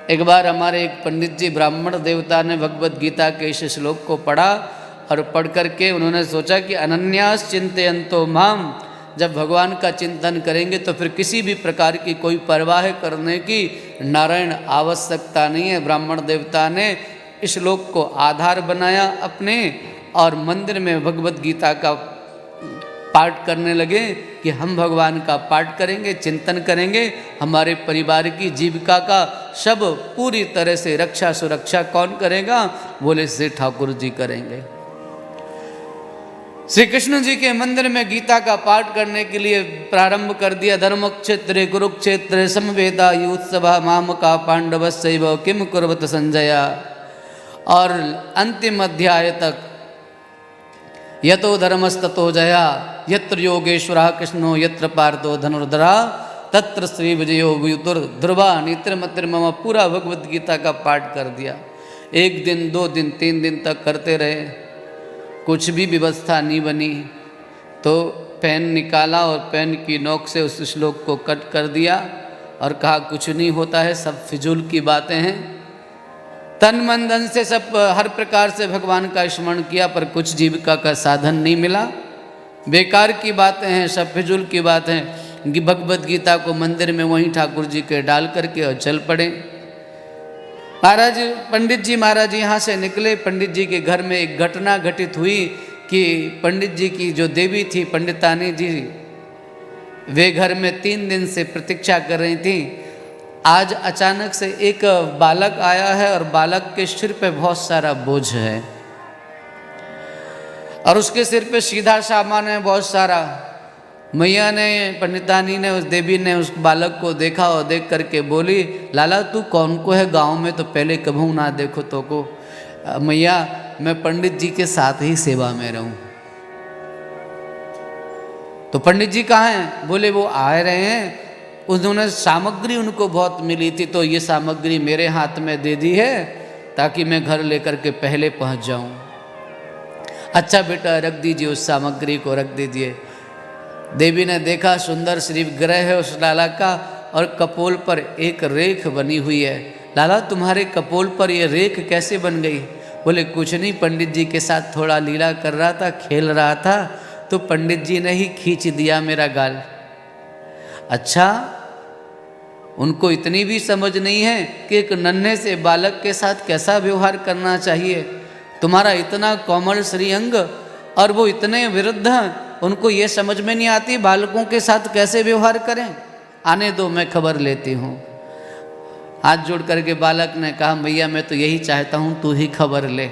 एक बार हमारे एक पंडित जी ब्राह्मण देवता ने भगवत गीता के इस श्लोक को पढ़ा और पढ़ करके उन्होंने सोचा कि अनन्यास चिंतयन्तो माम, जब भगवान का चिंतन करेंगे तो फिर किसी भी प्रकार की कोई परवाह करने की नारायण आवश्यकता नहीं है। ब्राह्मण देवता ने इस श्लोक को आधार बनाया अपने और मंदिर में भगवत गीता का पाठ करने लगे कि हम भगवान का पाठ करेंगे, चिंतन करेंगे, हमारे परिवार की जीविका का सब पूरी तरह से रक्षा सुरक्षा कौन करेगा? बोले श्री ठाकुर जी करेंगे। श्री कृष्ण जी के मंदिर में गीता का पाठ करने के लिए प्रारंभ कर दिया। धर्मक्षेत्रे कुरुक्षेत्रे समवेदा युत्सवा माम का पांडवस्यैव किम कुर्वत संजया। और अंतिम अध्याय तक यतो धर्मस्ततो जया, यत्र योगेश्वरः कृष्णो यत्र पार्थो धनुर्धरा, तत्र श्री विजयो ध्रुवा नेत्रमतिर्मम। पूरा भगवद गीता का पाठ कर दिया। 1 दिन 2 दिन 3 दिन तक करते रहे, कुछ भी व्यवस्था नहीं बनी। तो पेन निकाला और पेन की नोक से उस श्लोक को कट कर दिया और कहा कुछ नहीं होता है, सब फिजूल की बातें हैं। तन मन धन से सब हर प्रकार से भगवान का स्मरण किया पर कुछ जीविका का साधन नहीं मिला, बेकार की बातें हैं, सब फिजूल की बातें हैं। कि भगवद गीता को मंदिर में वहीं ठाकुर जी के डाल करके और चल पड़े। पंडित जी महाराज यहाँ से निकले। पंडित जी के घर में एक घटना घटित हुई कि पंडित जी की जो देवी थी पंडितानी जी, वे घर में 3 दिन से प्रतीक्षा कर रही थी। आज अचानक से एक बालक आया है और बालक के सिर पे बहुत सारा बोझ है और उसके सिर पे सीधा सामान है बहुत सारा। मैया ने, पंडितानी ने, उस देवी ने उस बालक को देखा और देख करके बोली, लाला तू कौन को है गांव में तो पहले कभू ना देखो तो को। मैया मैं पंडित जी के साथ ही सेवा में रहूं। तो पंडित जी कहाँ हैं? बोले वो आ रहे हैं, उन्होंने सामग्री उनको बहुत मिली थी तो ये सामग्री मेरे हाथ में दे दी है ताकि मैं घर लेकर के पहले पहुंच जाऊं। अच्छा बेटा रख दीजिए, उस सामग्री को रख दीजिए। देवी ने देखा सुंदर श्री विग्रह है उस लाला का और कपोल पर एक रेख बनी हुई है। लाला तुम्हारे कपोल पर ये रेख कैसे बन गई? बोले कुछ नहीं, पंडित जी के साथ थोड़ा लीला कर रहा था, खेल रहा था तो पंडित जी ने ही खींच दिया मेरा गाल। अच्छा, उनको इतनी भी समझ नहीं है कि एक नन्हे से बालक के साथ कैसा व्यवहार करना चाहिए। तुम्हारा इतना कोमल श्रीअंग और वो इतने विरुद्ध हैं, उनको ये समझ में नहीं आती बालकों के साथ कैसे व्यवहार करें। आने दो, मैं खबर लेती हूँ। हाथ जोड़ करके बालक ने कहा, भैया मैं तो यही चाहता हूँ तू ही खबर ले।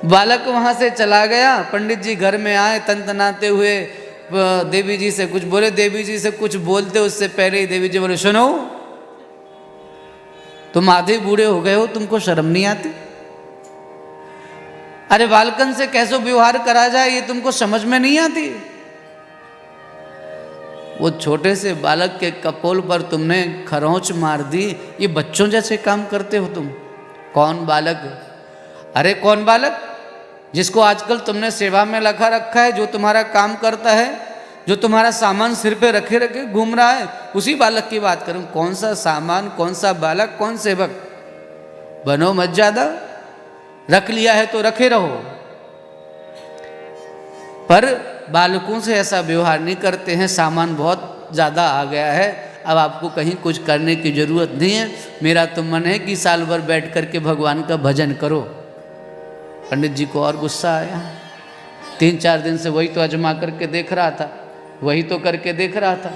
बालक वहाँ से चला गया। पंडित जी घर में आए तनतनाते हुए, देवी जी से कुछ बोले। देवी जी से कुछ बोलते उससे पहले ही देवी जी बोले, सुनो तुम आधे बूढ़े हो गए हो, तुमको शर्म नहीं आती? अरे बालकन से कैसे व्यवहार करा जाए ये तुमको समझ में नहीं आती? वो छोटे से बालक के कपोल पर तुमने खरोंच मार दी, ये बच्चों जैसे काम करते हो तुम। कौन बालक? अरे कौन बालक? जिसको आजकल तुमने सेवा में लगा रखा है, जो तुम्हारा काम करता है, जो तुम्हारा सामान सिर पे रखे रखे घूम रहा है, उसी बालक की बात करूं। कौन सा सामान, कौन सा बालक, कौन सेवक? बनो मत ज्यादा, रख लिया है तो रखे रहो। पर बालकों से ऐसा व्यवहार नहीं करते हैं। सामान बहुत ज़्यादा आ गया है, अब आपको कहीं कुछ करने की ज़रूरत नहीं है। मेरा तो मन है कि साल भर बैठ करके भगवान का भजन करो। पंडित जी को और गुस्सा आया। 3-4 दिन से वही तो आजमा करके देख रहा था, वही तो करके देख रहा था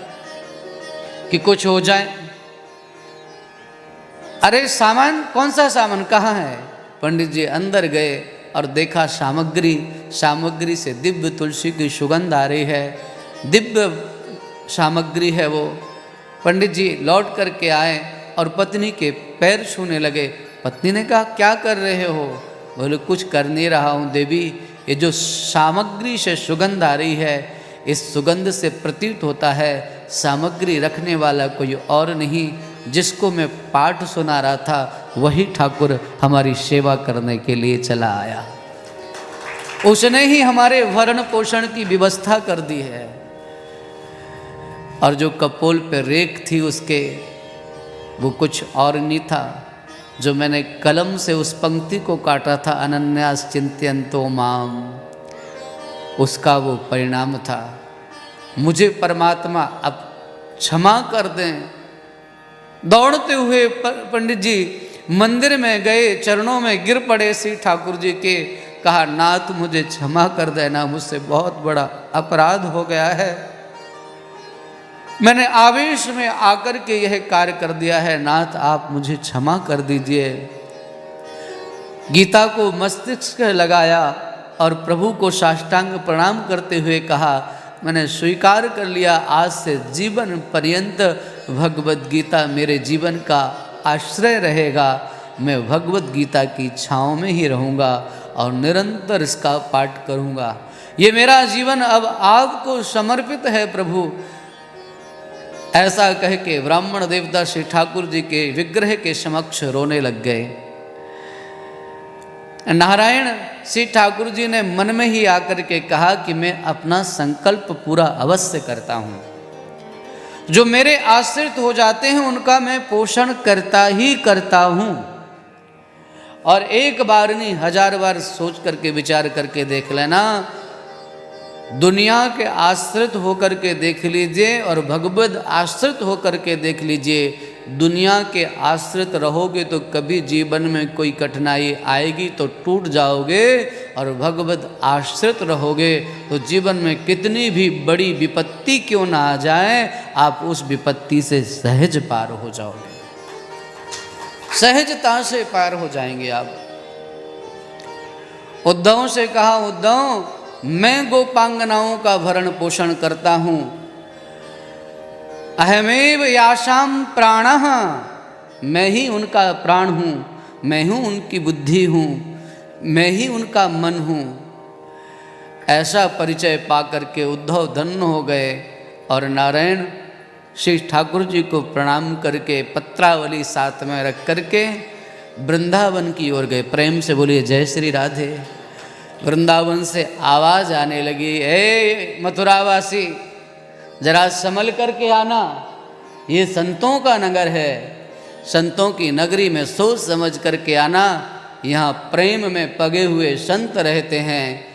कि कुछ हो जाए। अरे सामान, कौन सा सामान, कहाँ है? पंडित जी अंदर गए और देखा सामग्री से दिव्य तुलसी की सुगंध आ रही है, दिव्य सामग्री है वो। पंडित जी लौट करके आए और पत्नी के पैर छूने लगे। पत्नी ने कहा, क्या कर रहे हो? बोले कुछ कर नहीं रहा हूँ देवी, ये जो सामग्री से सुगंध आ रही है, इस सुगंध से प्रतीत होता है सामग्री रखने वाला कोई और नहीं, जिसको मैं पाठ सुना रहा था वही ठाकुर हमारी सेवा करने के लिए चला आया। उसने ही हमारे भरण पोषण की व्यवस्था कर दी है। और जो कपोल पे रेख थी उसके वो कुछ और नहीं था जो मैंने कलम से उस पंक्ति को काटा था, अनन्यास चिंत्यन्तो माम, उसका वो परिणाम था। मुझे परमात्मा अब क्षमा कर दें। दौड़ते हुए पंडित जी मंदिर में गए, चरणों में गिर पड़े श्री ठाकुर जी के, कहा नाथ मुझे क्षमा कर देना, मुझसे बहुत बड़ा अपराध हो गया है, मैंने आवेश में आकर के यह कार्य कर दिया है, नाथ आप मुझे क्षमा कर दीजिए। गीता को मस्तिष्क लगाया और प्रभु को साष्टांग प्रणाम करते हुए कहा मैंने स्वीकार कर लिया, आज से जीवन पर्यंत भगवत गीता मेरे जीवन का आश्रय रहेगा, मैं भगवत गीता की छाँव में ही रहूँगा और निरंतर इसका पाठ करूँगा। ये मेरा जीवन अब आपको समर्पित है प्रभु। ऐसा कह के ब्राह्मण देवता श्री ठाकुर जी के विग्रह के समक्ष रोने लग गए। नारायण श्री ठाकुर जी ने मन में ही आकर के कहा कि मैं अपना संकल्प पूरा अवश्य करता हूँ, जो मेरे आश्रित हो जाते हैं उनका मैं पोषण करता ही करता हूँ। और एक बार नहीं 1000 बार सोच करके विचार करके देख लेना, दुनिया के आश्रित होकर के देख लीजिए और भगवत आश्रित होकर के देख लीजिए। दुनिया के आश्रित रहोगे तो कभी जीवन में कोई कठिनाई आएगी तो टूट जाओगे, और भगवत आश्रित रहोगे तो जीवन में कितनी भी बड़ी विपत्ति क्यों ना आ जाए, आप उस विपत्ति से सहज पार हो जाओगे, सहजता से पार हो जाएंगे आप। उद्धव से कहा उद्धव मैं गोपांगनाओं का भरण पोषण करता हूँ, अहमेव यासाम प्राणः, मैं ही उनका प्राण हूँ, मैं हूँ उनकी बुद्धि हूँ, मैं ही उनका मन हूँ। ऐसा परिचय पा करके उद्धव धन्य हो गए और नारायण श्री ठाकुर जी को प्रणाम करके पत्रावली साथ में रख करके वृंदावन की ओर गए। प्रेम से बोलिए जय श्री राधे। वृंदावन से आवाज़ आने लगी, ए मथुरावासी जरा संभल करके आना, ये संतों का नगर है, संतों की नगरी में सोच समझ करके आना, यहाँ प्रेम में पगे हुए संत रहते हैं,